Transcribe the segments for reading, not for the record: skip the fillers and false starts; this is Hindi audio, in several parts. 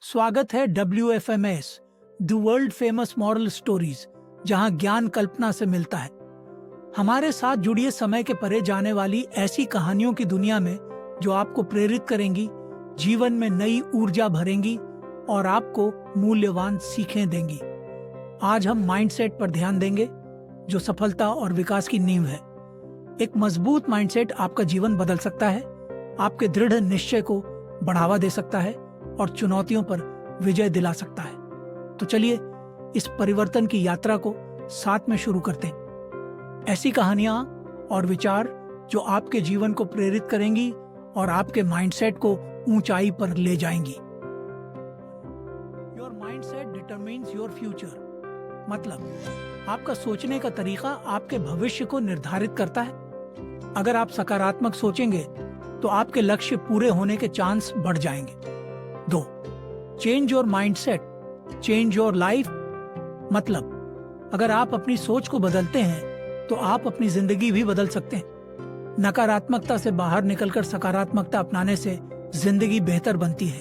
स्वागत है WFMS the world famous moral stories, जहां ज्ञान कल्पना से मिलता है। हमारे साथ जुड़िए समय के परे जाने वाली ऐसी कहानियों की दुनिया में जो आपको प्रेरित करेंगी, जीवन में नई ऊर्जा भरेंगी और आपको मूल्यवान सीखें देंगी। आज हम माइंडसेट पर ध्यान देंगे, जो सफलता और विकास की नींव है। एक मजबूत माइंडसेट आपका जीवन बदल सकता है, आपके दृढ़ निश्चय को बढ़ावा दे सकता है और चुनौतियों पर विजय दिला सकता है। तो चलिए इस परिवर्तन की यात्रा को साथ में शुरू करते हैं। ऐसी कहानियां और विचार जो आपके जीवन को प्रेरित करेंगी और आपके माइंडसेट को ऊंचाई पर ले जाएंगी। Your mindset determines your future, मतलब आपका सोचने का तरीका आपके भविष्य को निर्धारित करता है। अगर आप सकारात्मक सोचेंगे तो आपके लक्ष्य पूरे होने के चांस बढ़ जाएंगे। 2. Change your mindset, change your life, मतलब अगर आप अपनी सोच को बदलते हैं तो आप अपनी जिंदगी भी बदल सकते हैं। नकारात्मकता से बाहर निकलकर सकारात्मकता अपनाने से जिंदगी बेहतर बनती है।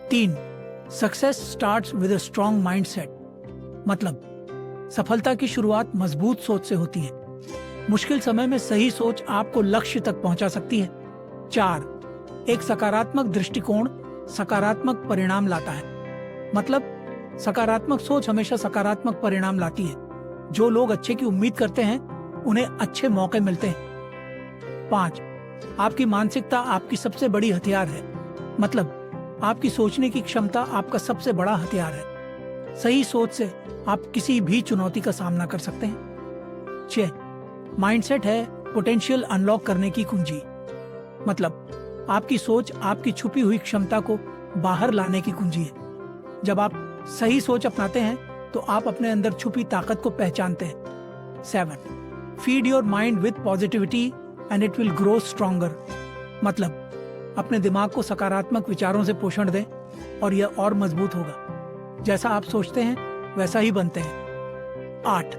3. Success starts with a strong mindset, मतलब सफलता की शुरुआत मजबूत सोच से होती है। मुश्किल समय में सही सोच आपको लक्ष्य तक पहुंचा सकती है। 4. एक सकारात्मक दृष्टिकोण सकारात्मक परिणाम लाता है, मतलब सकारात्मक सोच हमेशा सकारात्मक परिणाम लाती है। जो लोग अच्छे की उम्मीद करते हैं उन्हें अच्छे मौके मिलते हैं। 5. आपकी मानसिकता आपकी सबसे बड़ी हथियार है, मतलब आपकी सोचने की क्षमता आपका सबसे बड़ा हथियार है। सही सोच से आप किसी भी चुनौती का सामना कर सकते हैं। 6. माइंडसेट है पोटेंशियल अनलॉक करने की कुंजी, मतलब आपकी सोच आपकी छुपी हुई क्षमता को बाहर लाने की कुंजी है। जब आप सही सोच अपनाते हैं तो आप अपने अंदर छुपी ताकत को पहचानते हैं। 7. Feed your mind with positivity and it will grow stronger, मतलब अपने दिमाग को सकारात्मक विचारों से पोषण दें और यह और मजबूत होगा। जैसा आप सोचते हैं वैसा ही बनते हैं। 8.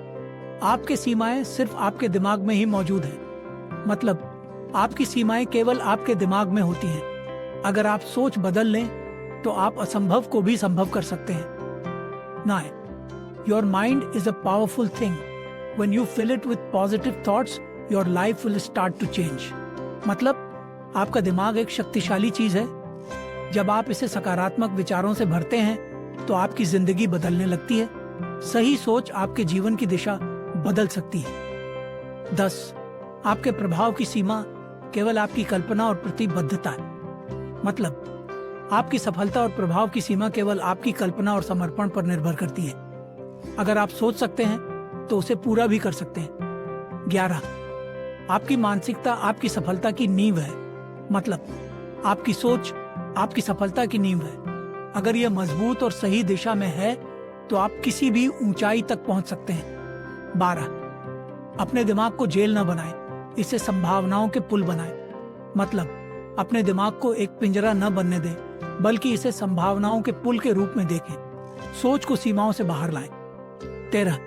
आपके सीमाएं सिर्फ आपके दिमाग में ही मौजूद हैं, मतलब आपकी सीमाएं केवल आपके दिमाग में होती हैं। अगर आप सोच बदल लें तो आप असंभव को भी संभव कर सकते हैं। 9. Your mind is a powerful thing, when you fill it with positive thoughts your life will start to change, मतलब आपका दिमाग एक शक्तिशाली चीज है। जब आप इसे सकारात्मक विचारों से भरते हैं तो आपकी जिंदगी बदलने लगती है। सही सोच आपके जीवन की दिशा बदल सकती है। 10. आपके प्रभाव की सीमा केवल आपकी कल्पना और प्रतिबद्धता है, मतलब आपकी सफलता और प्रभाव की सीमा केवल आपकी कल्पना और समर्पण पर निर्भर करती है। अगर आप सोच सकते हैं तो उसे पूरा भी कर सकते हैं। 11. आपकी मानसिकता आपकी सफलता की नींव है, मतलब आपकी सोच आपकी सफलता की नींव है। अगर यह मजबूत और सही दिशा में है तो आप किसी भी ऊंचाई तक पहुंच सकते हैं। 12. अपने दिमाग को जेल न बनाएं, इसे संभावनाओं के पुल बनाएं, मतलब अपने दिमाग को एक पिंजरा न बनने दें, बल्कि इसे संभावनाओं के पुल के रूप में देखें। सोच को सीमाओं से बाहर लाएं। 13.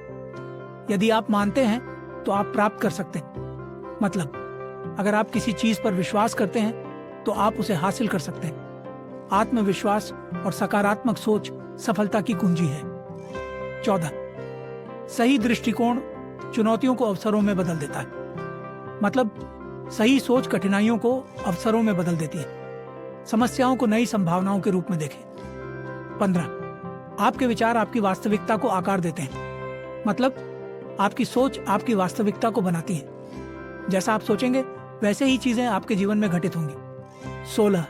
यदि आप मानते हैं तो आप प्राप्त कर सकते हैं, मतलब अगर आप किसी चीज पर विश्वास करते हैं तो आप उसे हासिल कर सकते हैं। आत्मविश्वास और सकारात्मक सोच सफलता की कुंजी है। 14. सही दृष्टिकोण चुनौतियों को अवसरों में बदल देता है, मतलब सही सोच कठिनाइयों को अवसरों में बदल देती है। समस्याओं को नई संभावनाओं के रूप में देखें। 15. आपके विचार आपकी वास्तविकता को आकार देते हैं, मतलब आपकी सोच आपकी वास्तविकता को बनाती है। जैसा आप सोचेंगे वैसे ही चीजें आपके जीवन में घटित होंगी। 16.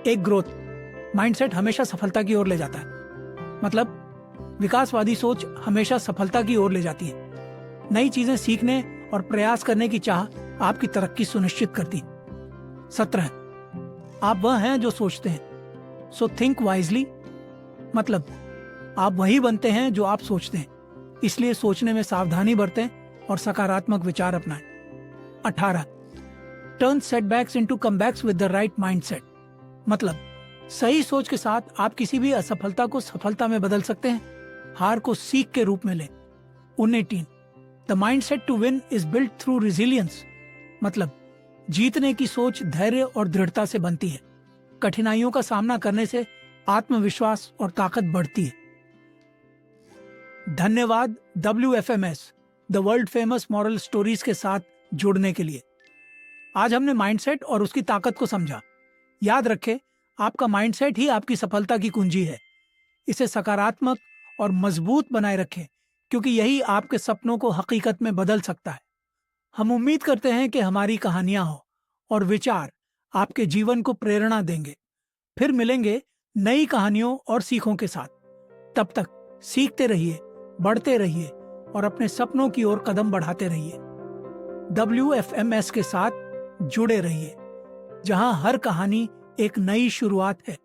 एक ग्रोथ माइंडसेट हमेशा सफलता की ओर ले जाता है, मतलब विकासवादी सोच हमेशा सफलता की ओर ले जाती है। नई चीजें सीखने और प्रयास करने की चाह आपकी तरक्की सुनिश्चित करती है। 17. आप वह हैं जो सोचते हैं, सो थिंक वाइजली, मतलब आप वही बनते हैं जो आप सोचते हैं, इसलिए सोचने में सावधानी बरतें और सकारात्मक विचार अपनाएं। 18. Turn setbacks into comebacks with the right mindset, मतलब सही सोच के साथ आप किसी भी असफलता को सफलता में बदल सकते हैं, हार को सीख के रूप में लें। 19. The mindset to win is built through resilience, मतलब जीतने की सोच धैर्य और दृढ़ता से बनती है। कठिनाइयों का सामना करने से आत्मविश्वास और ताकत बढ़ती है। धन्यवाद WFMS the world famous moral stories के साथ जुड़ने के लिए। आज हमने माइंडसेट और उसकी ताकत को समझा। याद रखें, आपका माइंडसेट ही आपकी सफलता की कुंजी है। इसे सकारात्मक और मजबूत बनाए रखें, क्योंकि यही आपके सपनों को हकीकत में बदल सकता है। हम उम्मीद करते हैं कि हमारी कहानियां हो और विचार आपके जीवन को प्रेरणा देंगे। फिर मिलेंगे नई कहानियों और सीखों के साथ। तब तक सीखते रहिए, बढ़ते रहिए और अपने सपनों की ओर कदम बढ़ाते रहिए। WFMS के साथ जुड़े रहिए, जहां हर कहानी एक नई शुरुआत है।